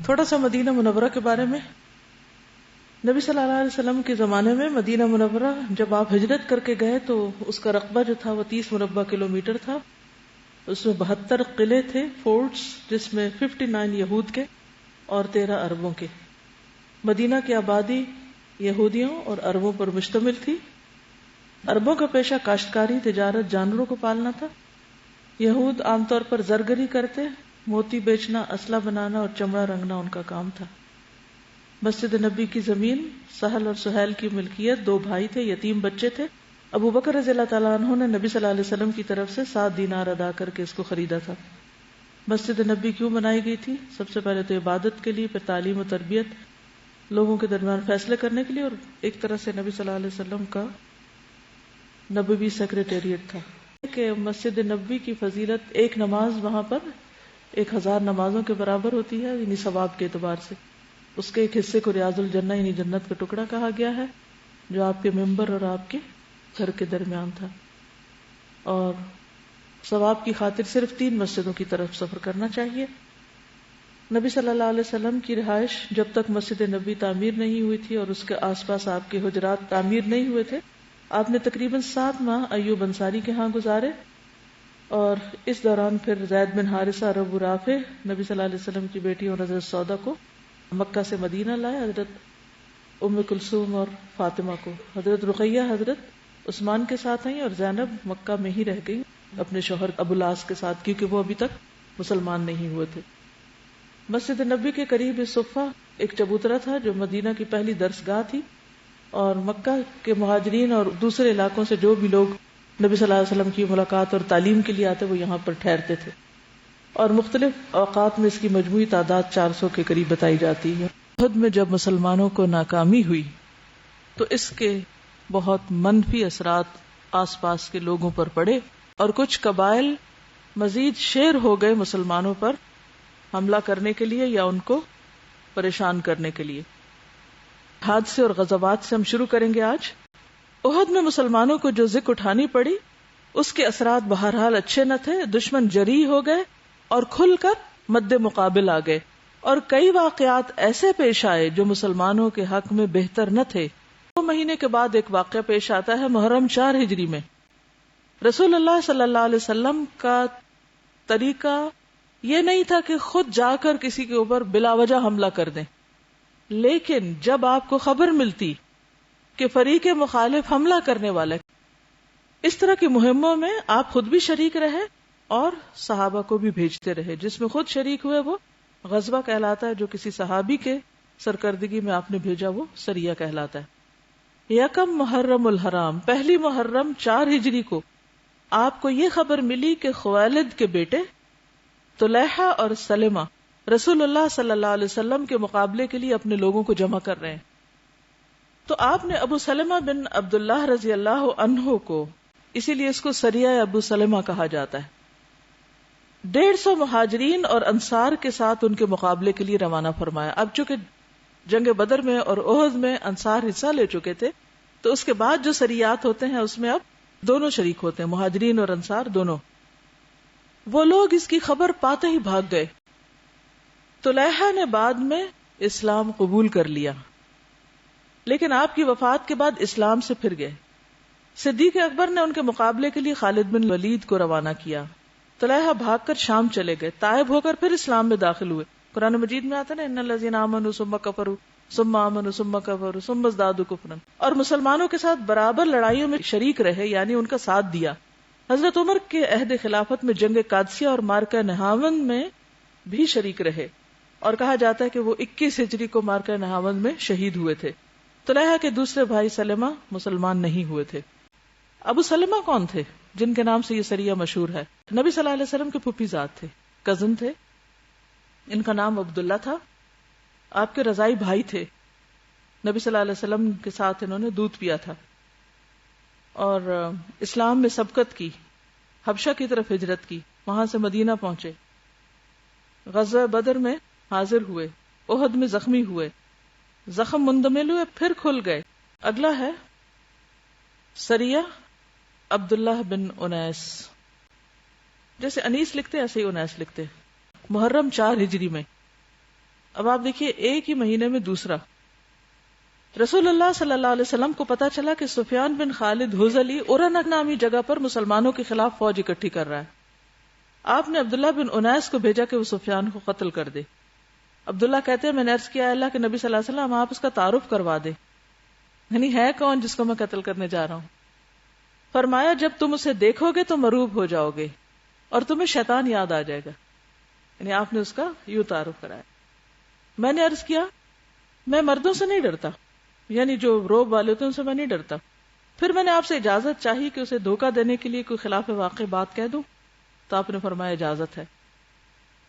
تھوڑا سا مدینہ منورہ کے بارے میں. نبی صلی اللہ علیہ وسلم کے زمانے میں مدینہ منورہ جب آپ ہجرت کر کے گئے تو اس کا رقبہ جو تھا وہ 30 مربع کلومیٹر تھا. اس میں 72 قلعے تھے، فورٹس، جس میں 59 یہود کے اور 13 عربوں کے. مدینہ کی آبادی یہودیوں اور عربوں پر مشتمل تھی. عربوں کا پیشہ کاشتکاری، تجارت، جانوروں کو پالنا تھا. یہود عام طور پر زرگری کرتے، موتی بیچنا، اسلحہ بنانا اور چمڑا رنگنا ان کا کام تھا. مسجد نبی کی زمین سہل اور سہیل کی ملکیت، 2 بھائی تھے، یتیم بچے تھے. ابو بکر رضی اللہ تعالیٰ عنہ نے نبی صلی اللہ علیہ وسلم کی طرف سے 7 دینار ادا کر کے اس کو خریدا تھا. مسجد نبی کیوں بنائی گئی تھی؟ سب سے پہلے تو عبادت کے لیے، پھر تعلیم و تربیت، لوگوں کے درمیان فیصلے کرنے کے لیے، اور ایک طرح سے نبی صلی اللہ علیہ وسلم کا نبوی سیکریٹریٹ تھا. کہ مسجد نبی کی فضیلت ایک نماز وہاں پر 1000 نمازوں کے برابر ہوتی ہے، یعنی ثواب کے اعتبار سے. اس کے ایک حصے کو ریاض الجنہ یعنی جنت کا ٹکڑا کہا گیا ہے، جو آپ کے ممبر اور آپ کے گھر کے درمیان تھا. اور ثواب کی خاطر صرف 3 مسجدوں کی طرف سفر کرنا چاہیے. نبی صلی اللہ علیہ وسلم کی رہائش جب تک مسجد نبی تعمیر نہیں ہوئی تھی اور اس کے آس پاس آپ کے حجرات تعمیر نہیں ہوئے تھے، آپ نے تقریباً 7 ماہ ایوب انصاری کے ہاں گزارے. اور اس دوران پھر زید بن حارثہ اور ابو رافع نبی صلی اللہ علیہ وسلم کی بیٹی اور حضرت سودا کو مکہ سے مدینہ لائے. حضرت ام کلثوم اور فاطمہ کو. حضرت رقیہ حضرت عثمان کے ساتھ آئیں اور زینب مکہ میں ہی رہ گئی اپنے شوہر ابو العاص کے ساتھ، کیونکہ وہ ابھی تک مسلمان نہیں ہوئے تھے. مسجد نبی کے قریب صفہ ایک چبوترا تھا جو مدینہ کی پہلی درسگاہ تھی، اور مکہ کے مہاجرین اور دوسرے علاقوں سے جو بھی لوگ نبی صلی اللہ علیہ وسلم کی ملاقات اور تعلیم کے لیے آتے وہ یہاں پر ٹھہرتے تھے. اور مختلف اوقات میں اس کی مجموعی تعداد 400 کے قریب بتائی جاتی ہے. احد میں جب مسلمانوں کو ناکامی ہوئی تو اس کے بہت منفی اثرات آس پاس کے لوگوں پر پڑے، اور کچھ قبائل مزید شیر ہو گئے مسلمانوں پر حملہ کرنے کے لیے یا ان کو پریشان کرنے کے لیے. حادثے اور غزوات سے ہم شروع کریں گے آج. احد میں مسلمانوں کو جو ذکر اٹھانی پڑی اس کے اثرات بہرحال اچھے نہ تھے. دشمن جری ہو گئے اور کھل کر مد مقابل آ گئے، اور کئی واقعات ایسے پیش آئے جو مسلمانوں کے حق میں بہتر نہ تھے. 2 مہینے کے بعد ایک واقعہ پیش آتا ہے محرم 4 ہجری میں. رسول اللہ صلی اللہ علیہ وسلم کا طریقہ یہ نہیں تھا کہ خود جا کر کسی کے اوپر بلا وجہ حملہ کر دیں، لیکن جب آپ کو خبر ملتی کہ فریق مخالف حملہ کرنے والا ہے، اس طرح کی مہموں میں آپ خود بھی شریک رہے اور صحابہ کو بھی بھیجتے رہے. جس میں خود شریک ہوئے وہ غزوہ کہلاتا ہے، جو کسی صحابی کے سرکردگی میں آپ نے بھیجا وہ سریہ کہلاتا ہے. یکم محرم الحرام، پہلی محرم 4 ہجری کو آپ کو یہ خبر ملی کہ خویلد کے بیٹے طلحہ اور سلمہ رسول اللہ صلی اللہ علیہ وسلم کے مقابلے کے لیے اپنے لوگوں کو جمع کر رہے ہیں. تو آپ نے ابو سلمہ بن عبداللہ رضی اللہ عنہ کو، اسی لیے اس کو سریہ ابو سلمہ کہا جاتا ہے، 150 مہاجرین اور انصار کے ساتھ ان کے مقابلے کے لیے روانہ فرمایا. اب چونکہ جنگ بدر میں اور احد میں انصار حصہ لے چکے تھے، تو اس کے بعد جو سریات ہوتے ہیں اس میں اب دونوں شریک ہوتے ہیں، مہاجرین اور انصار دونوں. وہ لوگ اس کی خبر پاتے ہی بھاگ گئے. طلحہ نے بعد میں اسلام قبول کر لیا، لیکن آپ کی وفات کے بعد اسلام سے پھر گئے. صدیق اکبر نے ان کے مقابلے کے لیے خالد بن ولید کو روانہ کیا. طلحہ بھاگ کر شام چلے گئے، تائب ہو کر پھر اسلام میں داخل ہوئے. قرآن مجید میں آتا ہے نا، ان الذین آمنوا ثم کفروا ثم آمنوا ثم کفروا ثم ازدادوا کفرا، اور مسلمانوں کے ساتھ برابر لڑائیوں میں شریک رہے، یعنی ان کا ساتھ دیا. حضرت عمر کے عہد خلافت میں جنگ قادسیہ اور مارکہ نہاوند میں بھی شریک رہے، اور کہا جاتا ہے کہ وہ 21 ہجری کو مارکہ نہاوند میں شہید ہوئے تھے. طلحہ کے دوسرے بھائی سلمہ مسلمان نہیں ہوئے تھے. ابو سلمہ کون تھے جن کے نام سے یہ سریہ مشہور ہے؟ نبی صلی اللہ علیہ وسلم کے پھوپھی زاد تھے، کزن تھے. ان کا نام عبداللہ تھا، آپ کے رضائی بھائی تھے. نبی صلی اللہ علیہ وسلم کے ساتھ انہوں نے دودھ پیا تھا اور اسلام میں سبقت کی، حبشہ کی طرف ہجرت کی، وہاں سے مدینہ پہنچے، غزوہ بدر میں حاضر ہوئے، احد میں زخمی ہوئے، زخم مندمل ہوئے پھر کھل گئے. اگلا ہے سریہ عبداللہ بن انیس، جیسے انیس لکھتے ایسے ہی انیس لکھتے. محرم 4 ہجری میں اب آپ دیکھیے ایک ہی مہینے میں دوسرا. رسول اللہ صلی اللہ علیہ وسلم کو پتا چلا کہ سفیان بن خالد حذلی اورنک نامی جگہ پر مسلمانوں کے خلاف فوج اکٹھی کر رہا ہے. آپ نے عبداللہ بن انیس کو بھیجا کہ وہ سفیان کو قتل کر دے. عبداللہ کہتے ہیں میں نے عرض کیا اللہ کے نبی صلی اللہ علیہ وسلم آپ اس کا تعارف کروا دے، یعنی ہے کون جس کو میں قتل کرنے جا رہا ہوں. فرمایا جب تم اسے دیکھو گے تو مروب ہو جاؤ گے اور تمہیں شیطان یاد آ جائے گا. یعنی آپ نے اس کا یوں تعارف کرایا. میں نے عرض کیا میں مردوں سے نہیں ڈرتا، یعنی جو روب والے ہوتے ہیں ان سے میں نہیں ڈرتا. پھر میں نے آپ سے اجازت چاہی کہ اسے دھوکہ دینے کے لیے کوئی خلاف واقع بات کہہ دوں، تو آپ نے فرمایا اجازت ہے.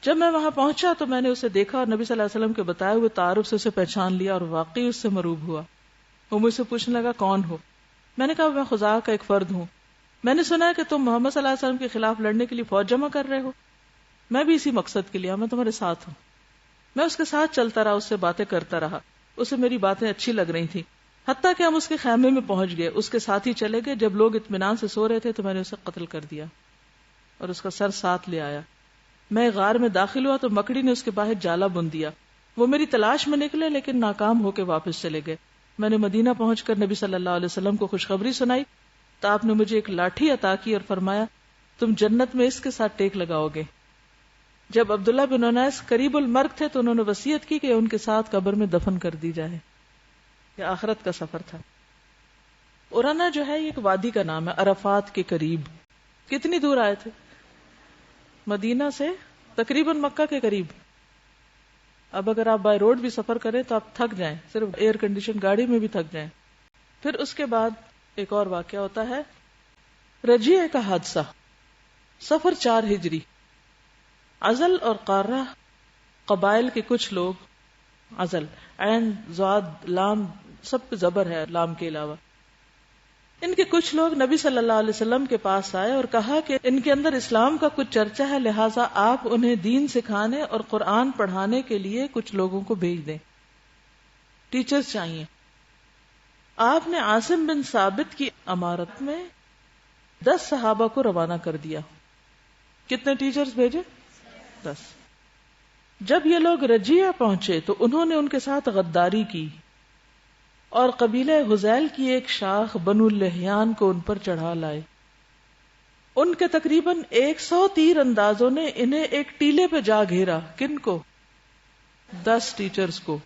جب میں وہاں پہنچا تو میں نے اسے دیکھا اور نبی صلی اللہ علیہ وسلم کے بتائے ہوئے تعارف سے اسے پہچان لیا اور واقعی اس سے مروب ہوا. وہ مجھ سے پوچھنے لگا کون ہو؟ میں نے کہا میں خزاعہ کا ایک فرد ہوں. میں نے سنا ہے کہ تم محمد صلی اللہ علیہ وسلم کے خلاف لڑنے کے لیے فوج جمع کر رہے ہو. میں بھی اسی مقصد کے لیے میں تمہارے ساتھ ہوں. میں اس کے ساتھ چلتا رہا، اس سے باتیں کرتا رہا. اسے میری باتیں اچھی لگ رہی تھی، حتیٰ کہ ہم اس کے خیمے میں پہنچ گئے. اس کے ساتھ ہی چلے گئے. جب لوگ اطمینان سے سو رہے تھے تو میں نے اسے قتل کر دیا اور اس کا سر ساتھ لے آیا. میں غار میں داخل ہوا تو مکڑی نے اس کے باہر جالا بن دیا. وہ میری تلاش میں نکلے لیکن ناکام ہو کے واپس چلے گئے. میں نے مدینہ پہنچ کر نبی صلی اللہ علیہ وسلم کو خوشخبری سنائی تو آپ نے مجھے ایک لاٹھی عطا کی اور فرمایا تم جنت میں اس کے ساتھ ٹیک لگاؤ گے. جب عبداللہ بن انیس قریب المرگ تھے تو انہوں نے وصیت کی کہ ان کے ساتھ قبر میں دفن کر دی جائے. یہ آخرت کا سفر تھا. اورانا جو ہے یہ ایک وادی کا نام ہے عرفات کے قریب. کتنی دور آئے تھے؟ مدینہ سے تقریباً مکہ کے قریب. اب اگر آپ بائی روڈ بھی سفر کریں تو آپ تھک جائیں، صرف ایئر کنڈیشن گاڑی میں بھی تھک جائیں. پھر اس کے بعد ایک اور واقعہ ہوتا ہے رجیع کا حادثہ. سفر 4 ہجری. عزل اور قارہ قبائل کے کچھ لوگ، عزل عین ضاد لام سب پہ زبر ہے لام کے علاوہ، ان کے کچھ لوگ نبی صلی اللہ علیہ وسلم کے پاس آئے اور کہا کہ ان کے اندر اسلام کا کچھ چرچا ہے، لہٰذا آپ انہیں دین سکھانے اور قرآن پڑھانے کے لیے کچھ لوگوں کو بھیج دیں. ٹیچرز چاہیے. آپ نے عاصم بن ثابت کی امارت میں 10 صحابہ کو روانہ کر دیا. کتنے ٹیچرز بھیجے؟ 10. جب یہ لوگ رجیع پہنچے تو انہوں نے ان کے ساتھ غداری کی اور قبیلہ حذیل کی ایک شاخ بنو لحیان کو ان پر چڑھا لائے. ان کے تقریباً 100 تیر اندازوں نے انہیں ایک ٹیلے پہ جا گھیرا. کن کو؟ 10 ٹیچرز کو.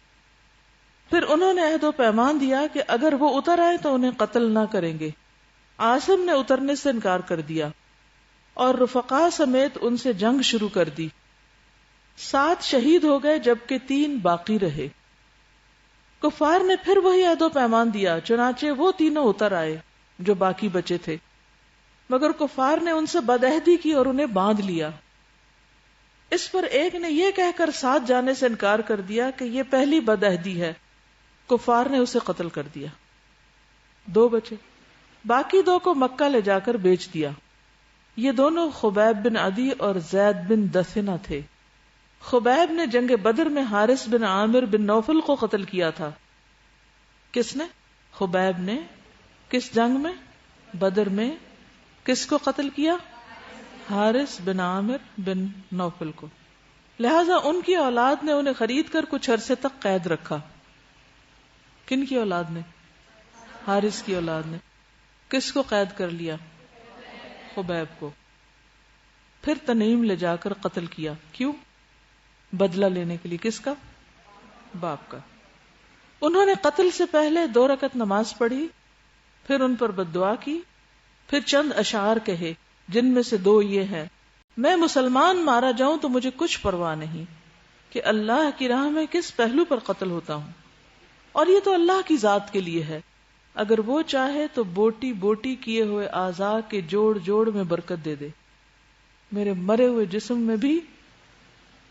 پھر انہوں نے عہد و پیمان دیا کہ اگر وہ اتر آئے تو انہیں قتل نہ کریں گے. عاصم نے اترنے سے انکار کر دیا اور رفقا سمیت ان سے جنگ شروع کر دی. 7 شہید ہو گئے جبکہ 3 باقی رہے. کفار نے پھر وہی عہد و پیمان دیا، چنانچہ وہ تینوں اتر آئے جو باقی بچے تھے، مگر کفار نے ان سے بدعہدی کی اور انہیں باندھ لیا. اس پر ایک نے یہ کہہ کر ساتھ جانے سے انکار کر دیا کہ یہ پہلی بدعہدی ہے. کفار نے اسے قتل کر دیا. 2 بچے. باقی 2 کو مکہ لے جا کر بیچ دیا. یہ دونوں خبیب بن عدی اور زید بن دثنہ تھے. خبیب نے جنگ بدر میں حارث بن عامر بن نوفل کو قتل کیا تھا. کس نے؟ خبیب نے. کس جنگ میں؟ بدر میں. کس کو قتل کیا؟ حارث بن عامر بن نوفل کو. لہذا ان کی اولاد نے انہیں خرید کر کچھ عرصے تک قید رکھا. کن کی اولاد نے؟ حارث کی اولاد نے. کس کو قید کر لیا؟ خبیب کو. پھر تنعیم لے جا کر قتل کیا. کیوں؟ بدلہ لینے کے لیے. کس کا؟ باپ کا. انہوں نے قتل سے پہلے 2 رکعت نماز پڑھی، پھر ان پر بددعا کی، پھر چند اشعار کہے جن میں سے 2 یہ ہیں: میں مسلمان مارا جاؤں تو مجھے کچھ پرواہ نہیں کہ اللہ کی راہ میں کس پہلو پر قتل ہوتا ہوں، اور یہ تو اللہ کی ذات کے لیے ہے، اگر وہ چاہے تو بوٹی بوٹی کیے ہوئے اعضاء کے جوڑ جوڑ میں برکت دے دے، میرے مرے ہوئے جسم میں بھی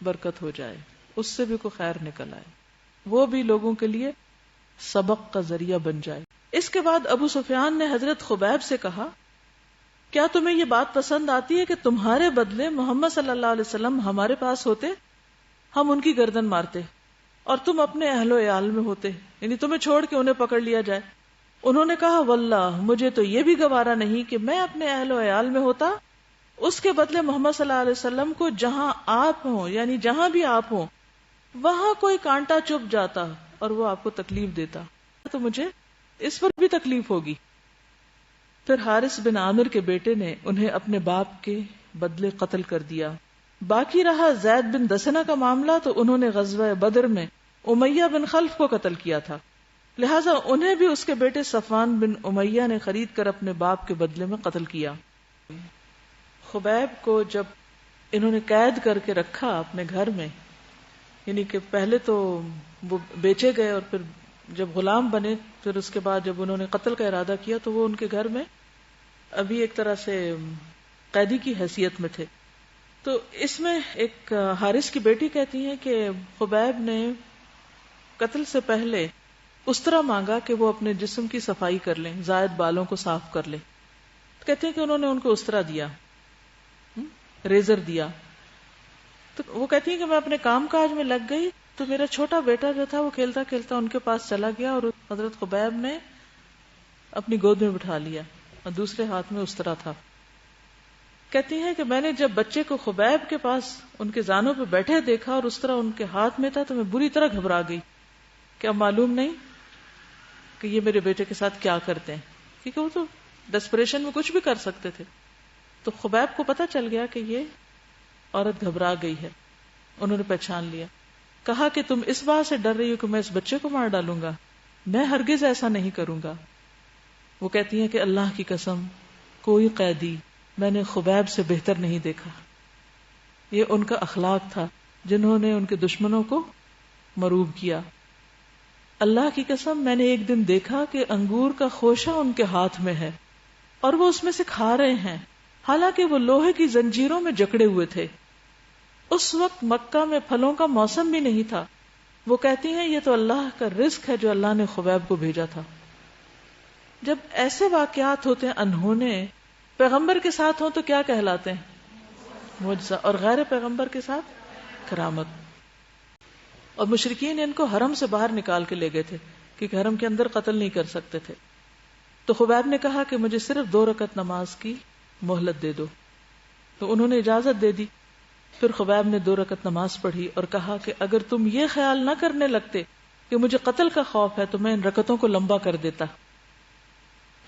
برکت ہو جائے، اس سے بھی کوئی خیر نکل آئے، وہ بھی لوگوں کے لیے سبق کا ذریعہ بن جائے. اس کے بعد ابو سفیان نے حضرت خبیب سے کہا کیا تمہیں یہ بات پسند آتی ہے کہ تمہارے بدلے محمد صلی اللہ علیہ وسلم ہمارے پاس ہوتے، ہم ان کی گردن مارتے اور تم اپنے اہل و عیال میں ہوتے، یعنی تمہیں چھوڑ کے انہیں پکڑ لیا جائے. انہوں نے کہا واللہ مجھے تو یہ بھی گوارا نہیں کہ میں اپنے اہل و عیال میں ہوتا، اس کے بدلے محمد صلی اللہ علیہ وسلم کو جہاں آپ ہوں، یعنی جہاں بھی آپ ہوں، وہاں کوئی کانٹا چبھ جاتا اور وہ آپ کو تکلیف دیتا تو مجھے اس پر بھی تکلیف ہوگی. پھر حارث بن عامر کے بیٹے نے انہیں اپنے باپ کے بدلے قتل کر دیا. باقی رہا زید بن دسنہ کا معاملہ تو انہوں نے غزوہ بدر میں امیہ بن خلف کو قتل کیا تھا، لہٰذا انہیں بھی اس کے بیٹے صفوان بن امیہ نے خرید کر اپنے باپ کے بدلے میں قتل کیا. خبیب کو جب انہوں نے قید کر کے رکھا اپنے گھر میں، یعنی کہ پہلے تو وہ بیچے گئے اور پھر جب غلام بنے، پھر اس کے بعد جب انہوں نے قتل کا ارادہ کیا تو وہ ان کے گھر میں ابھی ایک طرح سے قیدی کی حیثیت میں تھے. تو اس میں ایک حارث کی بیٹی کہتی ہیں کہ خبیب نے قتل سے پہلے استرا مانگا کہ وہ اپنے جسم کی صفائی کر لیں، زائد بالوں کو صاف کر لیں. کہتے ہیں کہ انہوں نے ان کو استرا دیا، ریزر دیا. تو وہ کہتی ہیں کہ میں اپنے کام کاج میں لگ گئی تو میرا چھوٹا بیٹا جو تھا وہ کھیلتا کھیلتا ان کے پاس چلا گیا اور حضرت خبیب نے اپنی گود میں بٹھا لیا اور دوسرے ہاتھ میں استرا تھا. کہتی ہیں کہ میں نے جب بچے کو خبیب کے پاس ان کے زانوں پہ بیٹھے دیکھا اور استرا ان کے ہاتھ میں تھا تو میں بری طرح گھبرا گئی کہ اب معلوم نہیں کہ یہ میرے بیٹے کے ساتھ کیا کرتے ہیں، کیونکہ وہ تو ڈسپریشن میں کچھ بھی کر سکتے تھے. تو خبیب کو پتا چل گیا کہ یہ عورت گھبرا گئی ہے. انہوں نے پہچان لیا. کہا کہ تم اس بات سے ڈر رہی ہو کہ میں اس بچے کو مار ڈالوں گا، میں ہرگز ایسا نہیں کروں گا. وہ کہتی ہیں کہ اللہ کی قسم کوئی قیدی میں نے خبیب سے بہتر نہیں دیکھا. یہ ان کا اخلاق تھا جنہوں نے ان کے دشمنوں کو مروب کیا. اللہ کی قسم میں نے ایک دن دیکھا کہ انگور کا خوشہ ان کے ہاتھ میں ہے اور وہ اس میں سے کھا رہے ہیں، حالانکہ وہ لوہے کی زنجیروں میں جکڑے ہوئے تھے. اس وقت مکہ میں پھلوں کا موسم بھی نہیں تھا. وہ کہتی ہیں یہ تو اللہ کا رزق ہے جو اللہ نے خبیب کو بھیجا تھا. جب ایسے واقعات ہوتے ہیں انہونے پیغمبر کے ساتھ ہوں تو کیا کہلاتے ہیں؟ معجزہ. اور غیر پیغمبر کے ساتھ کرامت. اور مشرکین ان کو حرم سے باہر نکال کے لے گئے تھے کیونکہ حرم کے اندر قتل نہیں کر سکتے تھے. تو خبیب نے کہا کہ مجھے صرف 2 رکعت نماز کی مہلت دے دو. تو انہوں نے اجازت دے دی. پھر خبیب نے 2 رکعت نماز پڑھی اور کہا کہ اگر تم یہ خیال نہ کرنے لگتے کہ مجھے قتل کا خوف ہے تو میں ان رکعتوں کو لمبا کر دیتا،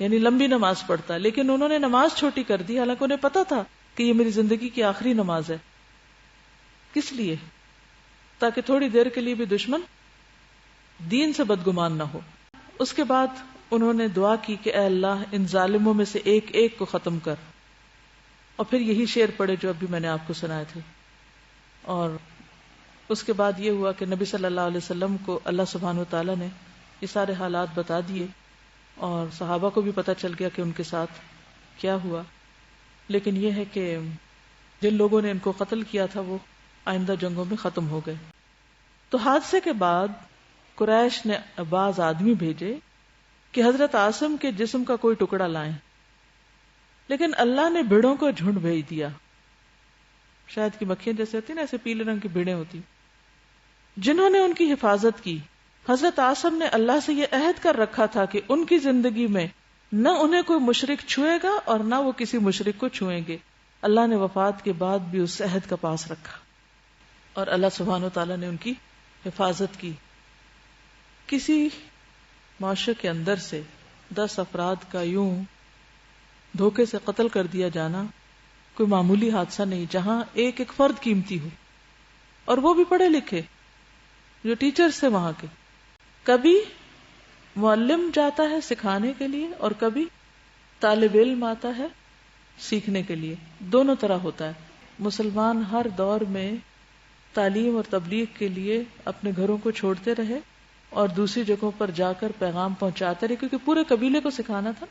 یعنی لمبی نماز پڑھتا. لیکن انہوں نے نماز چھوٹی کر دی، حالانکہ انہیں پتا تھا کہ یہ میری زندگی کی آخری نماز ہے. کس لیے؟ تاکہ تھوڑی دیر کے لیے بھی دشمن دین سے بدگمان نہ ہو. اس کے بعد انہوں نے دعا کی کہ اے اللہ ان ظالموں میں سے ایک ایک کو ختم کر. اور پھر یہی شعر پڑھے جو ابھی میں نے آپ کو سنائے تھے. اور اس کے بعد یہ ہوا کہ نبی صلی اللہ علیہ وسلم کو اللہ سبحانہ و تعالیٰ نے یہ سارے حالات بتا دیے اور صحابہ کو بھی پتہ چل گیا کہ ان کے ساتھ کیا ہوا. لیکن یہ ہے کہ جن لوگوں نے ان کو قتل کیا تھا وہ آئندہ جنگوں میں ختم ہو گئے. تو حادثے کے بعد قریش نے بعض آدمی بھیجے کہ حضرت عاصم کے جسم کا کوئی ٹکڑا لائیں، لیکن اللہ نے بھیڑوں کو جھنڈ بھیج دیا. شاید کی مکھیاں جیسے ہوتی نا، ایسے پیلے رنگ کی بھیڑیں ہوتی جنہوں نے ان کی حفاظت کی. حضرت عاصم نے اللہ سے یہ عہد کر رکھا تھا کہ ان کی زندگی میں نہ انہیں کوئی مشرک چھوئے گا اور نہ وہ کسی مشرک کو چھوئیں گے. اللہ نے وفات کے بعد بھی اس عہد کا پاس رکھا اور اللہ سبحانہ و تعالیٰ نے ان کی حفاظت کی. کسی معاشرے کے اندر سے 10 افراد کا یوں دھوکے سے قتل کر دیا جانا کوئی معمولی حادثہ نہیں، جہاں ایک ایک فرد قیمتی ہو اور وہ بھی پڑھے لکھے جو ٹیچرز تھے وہاں کے. کبھی معلم جاتا ہے سکھانے کے لیے اور کبھی طالب علم آتا ہے سیکھنے کے لیے. دونوں طرح ہوتا ہے. مسلمان ہر دور میں تعلیم اور تبلیغ کے لیے اپنے گھروں کو چھوڑتے رہے اور دوسری جگہوں پر جا کر پیغام پہنچاتے رہے، کیونکہ پورے قبیلے کو سکھانا تھا،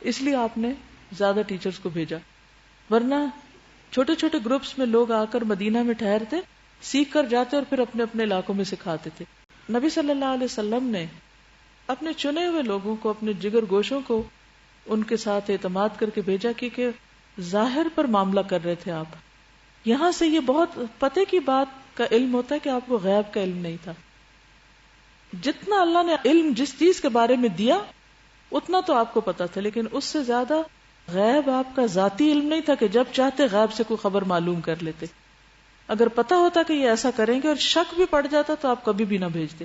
اس لیے آپ نے زیادہ ٹیچرز کو بھیجا. ورنہ چھوٹے چھوٹے گروپس میں لوگ آ کر مدینہ میں ٹھہرتے، سیکھ کر جاتے اور پھر اپنے اپنے علاقوں میں سکھاتے تھے. نبی صلی اللہ علیہ وسلم نے اپنے چنے ہوئے لوگوں کو، اپنے جگر گوشوں کو ان کے ساتھ اعتماد کر کے بھیجا، کیونکہ ظاہر پر معاملہ کر رہے تھے آپ. یہاں سے یہ بہت پتے کی بات کا علم ہوتا ہے کہ آپ کو غیب کا علم نہیں تھا. جتنا اللہ نے علم جس چیز کے بارے میں دیا اتنا تو آپ کو پتا تھا، لیکن اس سے زیادہ غیب آپ کا ذاتی علم نہیں تھا کہ جب چاہتے غیب سے کوئی خبر معلوم کر لیتے. اگر پتا ہوتا کہ یہ ایسا کریں گے اور شک بھی پڑ جاتا تو آپ کبھی بھی نہ بھیجتے.